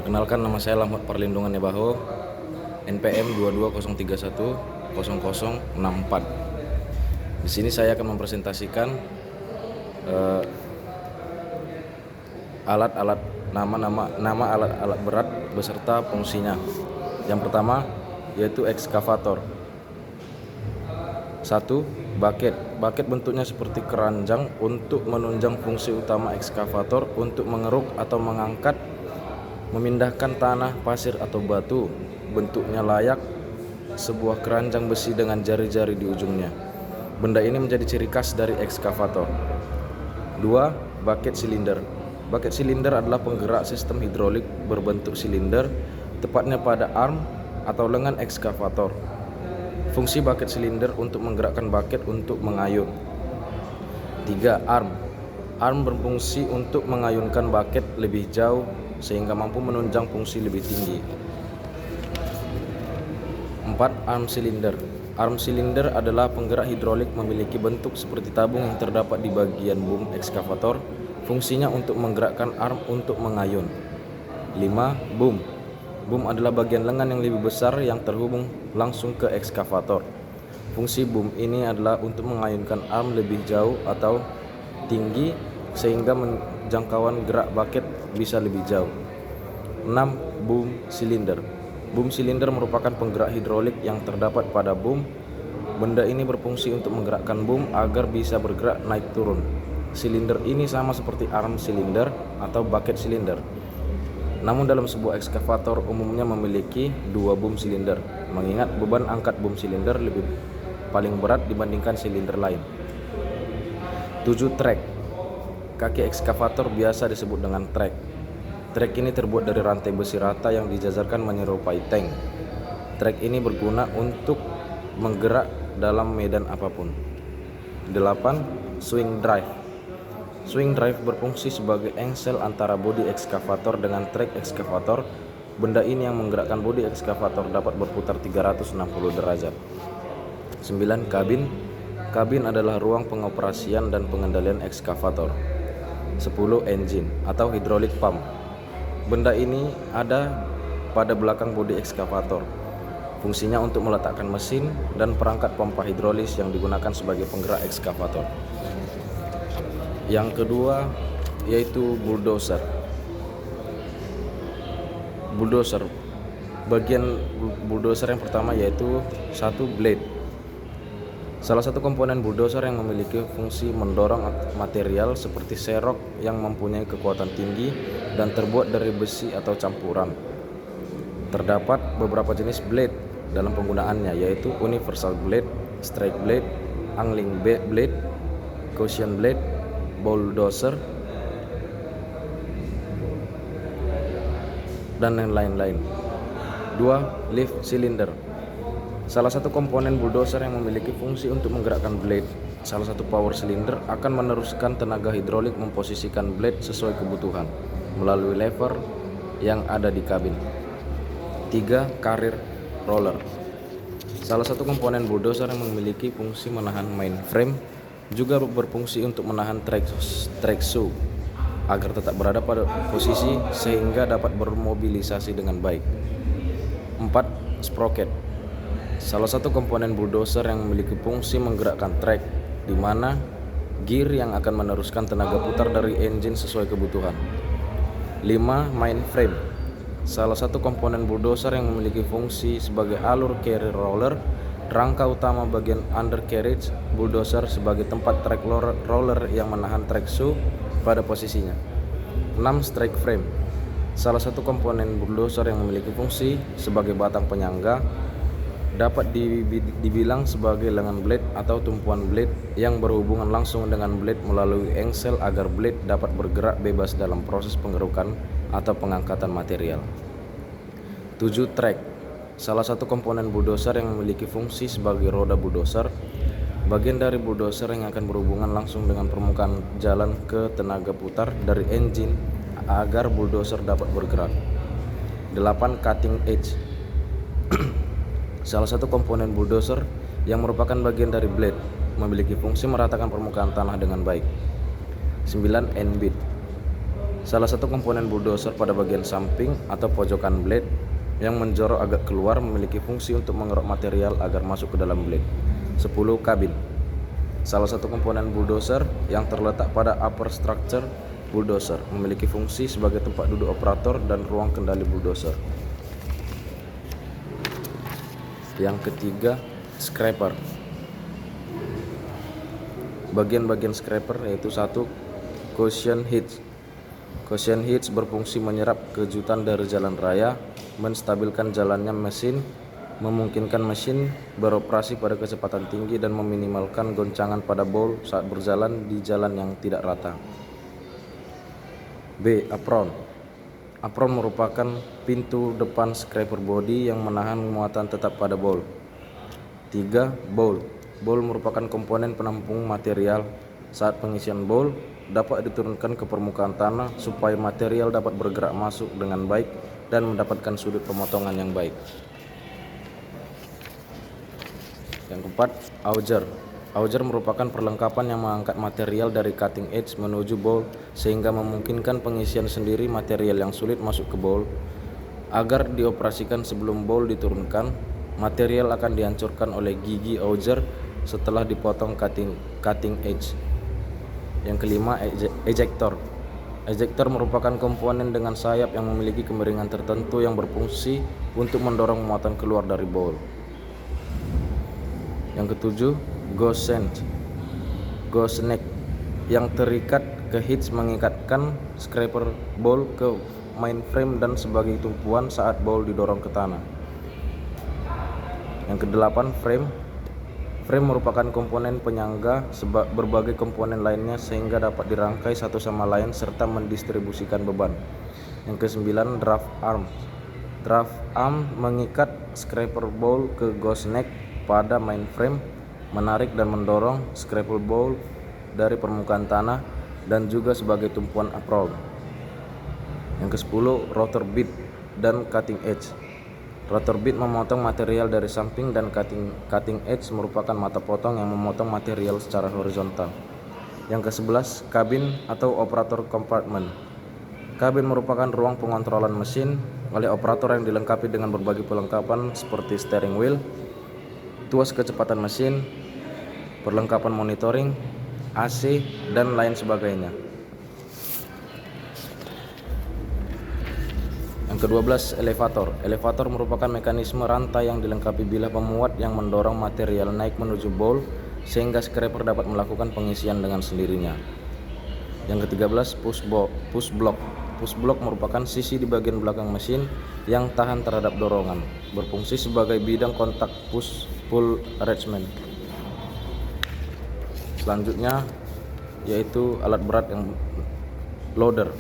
Perkenalkan, nama saya Lamhot Parlindungan Nebaho, NPM 2203100064. Di sini saya akan mempresentasikan alat-alat nama alat-alat berat beserta fungsinya. Yang pertama yaitu ekskavator. 1. Bucket. Bucket bentuknya seperti keranjang untuk menunjang fungsi utama ekskavator untuk mengeruk atau mengangkat, memindahkan tanah, pasir atau batu. Bentuknya layak sebuah keranjang besi dengan jari-jari di ujungnya. Benda ini menjadi ciri khas dari ekskavator. 2. Bucket silinder. Bucket silinder adalah penggerak sistem hidrolik berbentuk silinder, tepatnya pada arm atau lengan ekskavator. Fungsi bucket silinder untuk menggerakkan bucket untuk mengayun. 3. Arm. Arm berfungsi untuk mengayunkan bucket lebih jauh sehingga mampu menunjang fungsi lebih tinggi. 4. Arm silinder. Arm silinder adalah penggerak hidrolik memiliki bentuk seperti tabung yang terdapat di bagian boom ekskavator. Fungsinya untuk menggerakkan arm untuk mengayun. 5. Boom. Boom adalah bagian lengan yang lebih besar yang terhubung langsung ke ekskavator. Fungsi boom ini adalah untuk mengayunkan arm lebih jauh atau tinggi sehingga jangkauan gerak bucket bisa lebih jauh. 6. Boom silinder. Boom silinder merupakan penggerak hidrolik yang terdapat pada boom. Benda ini berfungsi untuk menggerakkan boom agar bisa bergerak naik turun. Silinder ini sama seperti arm silinder atau bucket silinder. Namun dalam sebuah ekskavator umumnya memiliki 2 boom silinder, mengingat beban angkat boom silinder lebih paling berat dibandingkan silinder lain. 7. Trek. Kaki ekskavator biasa disebut dengan trek. Trek ini terbuat dari rantai besi rata yang dijajarkan menyerupai tank. Trek ini berguna untuk menggerak dalam medan apapun. 8. Swing drive. Swing drive berfungsi sebagai engsel antara bodi ekskavator dengan trek ekskavator. Benda ini yang menggerakkan bodi ekskavator dapat berputar 360 derajat. 9. Kabin. Kabin adalah ruang pengoperasian dan pengendalian ekskavator. 10. Engine atau hydraulic pump. Benda ini ada pada belakang bodi ekskavator. Fungsinya untuk meletakkan mesin dan perangkat pompa hidrolis yang digunakan sebagai penggerak ekskavator. Yang kedua yaitu bulldozer. Bulldozer. Bagian bulldozer yang pertama yaitu 1. Blade. Salah satu komponen bulldozer yang memiliki fungsi mendorong material seperti serok yang mempunyai kekuatan tinggi dan terbuat dari besi atau campuran. Terdapat beberapa jenis blade dalam penggunaannya yaitu universal blade, strike blade, angling blade, cushion blade, bulldozer, dan lain-lain. 2. Lift cylinder. Salah satu komponen bulldozer yang memiliki fungsi untuk menggerakkan blade. Salah satu power cylinder akan meneruskan tenaga hidrolik memposisikan blade sesuai kebutuhan melalui lever yang ada di kabin. 3. Carrier roller. Salah satu komponen bulldozer yang memiliki fungsi menahan mainframe juga berfungsi untuk menahan track shoe agar tetap berada pada posisi sehingga dapat bermobilisasi dengan baik. 4. Sprocket. Salah satu komponen bulldozer yang memiliki fungsi menggerakkan trek, di mana gear yang akan meneruskan tenaga putar dari engine sesuai kebutuhan. 5. Mainframe. Salah satu komponen bulldozer yang memiliki fungsi sebagai alur carrier roller. Rangka utama bagian undercarriage bulldozer sebagai tempat track roller yang menahan track shoe pada posisinya. 6. Strike frame. Salah satu komponen bulldozer yang memiliki fungsi sebagai batang penyangga, dapat dibilang sebagai lengan blade atau tumpuan blade yang berhubungan langsung dengan blade melalui engsel agar blade dapat bergerak bebas dalam proses pengerukan atau pengangkatan material. 7. Track. Salah satu komponen bulldozer yang memiliki fungsi sebagai roda bulldozer, bagian dari bulldozer yang akan berhubungan langsung dengan permukaan jalan ke tenaga putar dari engine agar bulldozer dapat bergerak. 8. Cutting edge. Salah satu komponen bulldozer yang merupakan bagian dari blade, memiliki fungsi meratakan permukaan tanah dengan baik. 9. End bit. Salah satu komponen bulldozer pada bagian samping atau pojokan blade yang menjorok agak keluar memiliki fungsi untuk mengeruk material agar masuk ke dalam blade. 10. Kabin. Salah satu komponen bulldozer yang terletak pada upper structure bulldozer memiliki fungsi sebagai tempat duduk operator dan ruang kendali bulldozer. Yang ketiga, scraper. Bagian-bagian scraper yaitu 1. Cushion hitch. Cushion hitch berfungsi menyerap kejutan dari jalan raya, menstabilkan jalannya mesin, memungkinkan mesin beroperasi pada kecepatan tinggi dan meminimalkan goncangan pada bowl saat berjalan di jalan yang tidak rata. B. Apron. Apron merupakan pintu depan scraper body yang menahan muatan tetap pada bowl. 3. Bowl. Bowl merupakan komponen penampung material. Saat pengisian bowl dapat diturunkan ke permukaan tanah supaya material dapat bergerak masuk dengan baik dan mendapatkan sudut pemotongan yang baik. Yang keempat, auger. Auger merupakan perlengkapan yang mengangkat material dari cutting edge menuju bowl sehingga memungkinkan pengisian sendiri material yang sulit masuk ke bowl. Agar dioperasikan sebelum bowl diturunkan, material akan dihancurkan oleh gigi auger setelah dipotong cutting edge. Yang kelima, ejector. Ejector merupakan komponen dengan sayap yang memiliki kemiringan tertentu yang berfungsi untuk mendorong muatan keluar dari bowl. Yang ketujuh, ghost neck yang terikat ke hitch mengikatkan scraper bowl ke mainframe dan sebagai tumpuan saat bowl didorong ke tanah. Yang kedelapan, frame. Frame merupakan komponen penyangga berbagai komponen lainnya sehingga dapat dirangkai satu sama lain serta mendistribusikan beban. Yang kesembilan, draft arm. Draft arm mengikat scraper bowl ke ghost neck pada mainframe, menarik dan mendorong scraper bowl dari permukaan tanah dan juga sebagai tumpuan apron. Yang ke-10, rotor bit dan cutting edge. Rotor bit memotong material dari samping dan cutting edge merupakan mata potong yang memotong material secara horizontal. Yang ke-11, kabin atau operator compartment. Kabin merupakan ruang pengontrolan mesin oleh operator yang dilengkapi dengan berbagai perlengkapan seperti steering wheel, tuas kecepatan mesin, perlengkapan monitoring, AC, dan lain sebagainya. Yang ke-12, elevator. Elevator merupakan mekanisme rantai yang dilengkapi bilah pemuat yang mendorong material naik menuju bowl sehingga scraper dapat melakukan pengisian dengan sendirinya. Yang ke-13, push block. Push block merupakan sisi di bagian belakang mesin yang tahan terhadap dorongan, berfungsi sebagai bidang kontak push-pull arrangement. Selanjutnya yaitu alat berat yang loader.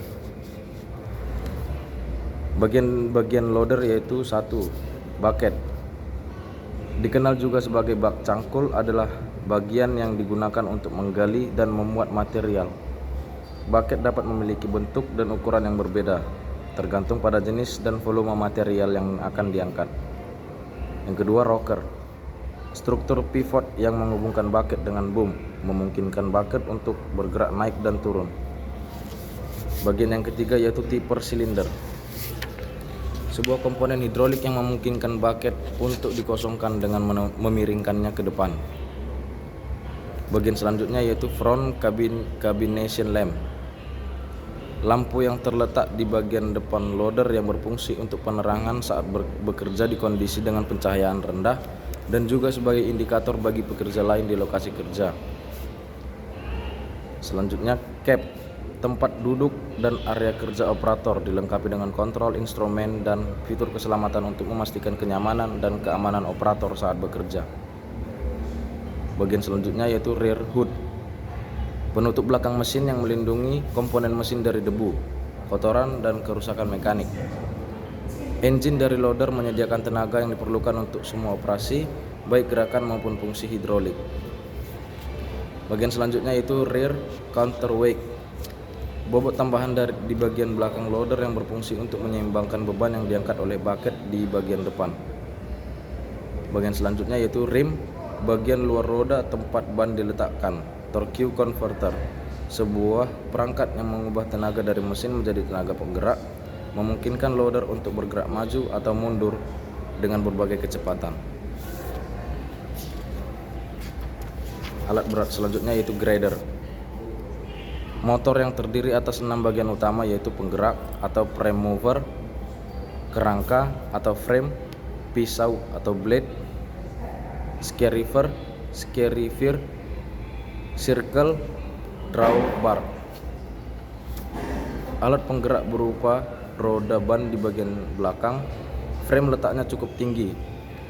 Bagian loader yaitu 1. Bucket. Dikenal juga sebagai bak cangkul adalah bagian yang digunakan untuk menggali dan memuat material. Bucket dapat memiliki bentuk dan ukuran yang berbeda, tergantung pada jenis dan volume material yang akan diangkat. Yang kedua, rocker. Struktur pivot yang menghubungkan bucket dengan boom, memungkinkan bucket untuk bergerak naik dan turun. Bagian yang ketiga yaitu tipper silinder. Sebuah komponen hidrolik yang memungkinkan bucket untuk dikosongkan dengan memiringkannya ke depan. Bagian selanjutnya yaitu front cabination lamp. Lampu yang terletak di bagian depan loader yang berfungsi untuk penerangan saat bekerja di kondisi dengan pencahayaan rendah dan juga sebagai indikator bagi pekerja lain di lokasi kerja. Selanjutnya, cab, tempat duduk dan area kerja operator dilengkapi dengan kontrol instrumen dan fitur keselamatan untuk memastikan kenyamanan dan keamanan operator saat bekerja. Bagian selanjutnya yaitu rear hood. Penutup belakang mesin yang melindungi komponen mesin dari debu, kotoran, dan kerusakan mekanik. Engine dari loader menyediakan tenaga yang diperlukan untuk semua operasi, baik gerakan maupun fungsi hidrolik. Bagian selanjutnya yaitu rear counterweight. Bobot tambahan di bagian belakang loader yang berfungsi untuk menyeimbangkan beban yang diangkat oleh bucket di bagian depan. Bagian selanjutnya yaitu rim, bagian luar roda tempat ban diletakkan. Torque converter. sebuah perangkat yang mengubah tenaga dari mesin menjadi tenaga penggerak, memungkinkan loader untuk bergerak maju atau mundur dengan berbagai kecepatan. Alat berat selanjutnya yaitu grader. Motor yang terdiri atas 6 bagian utama yaitu penggerak atau prime mover, kerangka atau frame, pisau atau blade, scarifier, circle, drawbar. Alat penggerak berupa roda ban di bagian belakang. Frame letaknya cukup tinggi,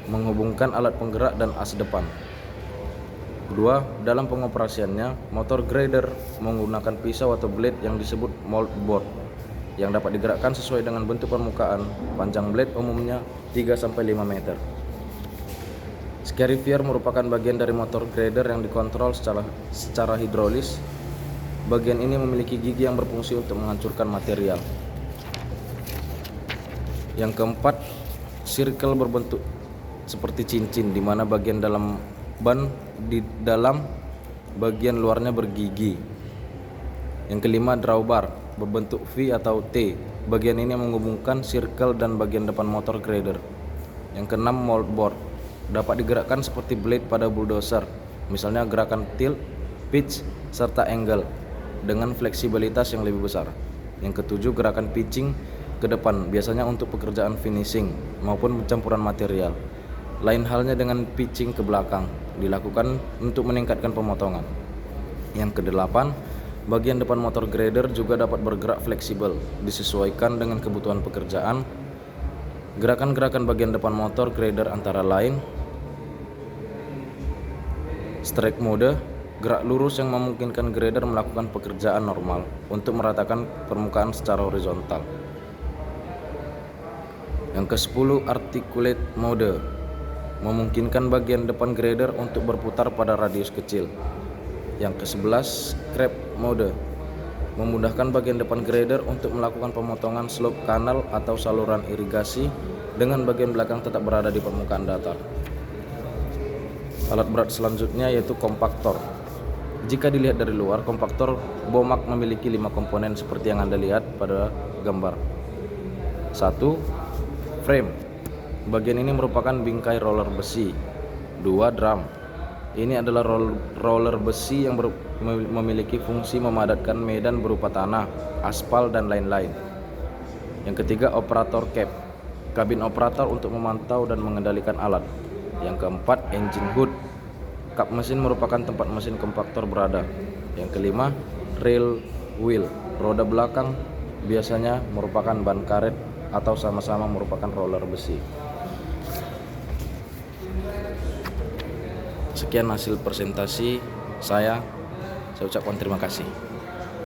menghubungkan alat penggerak dan as depan. Kedua, dalam pengoperasiannya, motor grader menggunakan pisau atau blade yang disebut moldboard yang dapat digerakkan sesuai dengan bentuk permukaan. Panjang blade umumnya 3-5 meter. Scarifier merupakan bagian dari motor grader yang dikontrol secara hidrolis. Bagian ini memiliki gigi yang berfungsi untuk menghancurkan material. Yang keempat, circle berbentuk seperti cincin, di mana bagian dalam ban di dalam bagian luarnya bergigi. Yang kelima, drawbar berbentuk V atau T. Bagian ini menghubungkan circle dan bagian depan motor grader. Yang keenam, moldboard dapat digerakkan seperti blade pada bulldozer, misalnya gerakan tilt, pitch, serta angle dengan fleksibilitas yang lebih besar. Yang ketujuh, gerakan pitching ke depan, biasanya untuk pekerjaan finishing maupun pencampuran material. Lain halnya dengan pitching ke belakang, dilakukan untuk meningkatkan pemotongan. Yang kedelapan, bagian depan motor grader juga dapat bergerak fleksibel, disesuaikan dengan kebutuhan pekerjaan. Gerakan-gerakan bagian depan motor grader antara lain strike mode, gerak lurus yang memungkinkan grader melakukan pekerjaan normal untuk meratakan permukaan secara horizontal. Yang ke-10, articulate mode, memungkinkan bagian depan grader untuk berputar pada radius kecil. Yang ke-11, creep mode, memudahkan bagian depan grader untuk melakukan pemotongan slope kanal atau saluran irigasi dengan bagian belakang tetap berada di permukaan datar. Alat berat selanjutnya yaitu kompaktor. Jika dilihat dari luar, kompaktor Bomac memiliki 5 komponen seperti yang Anda lihat pada gambar. 1. Frame. Bagian ini merupakan bingkai roller besi. 2. Drum. Ini adalah roller besi yang memiliki fungsi memadatkan medan berupa tanah, aspal, dan lain-lain. Yang ketiga, operator cab, kabin operator untuk memantau dan mengendalikan alat. Yang keempat, engine hood, kap mesin merupakan tempat mesin kompaktor berada. Yang kelima, rail wheel, roda belakang biasanya merupakan ban karet atau sama-sama merupakan roller besi. Sekian hasil presentasi saya ucapkan terima kasih.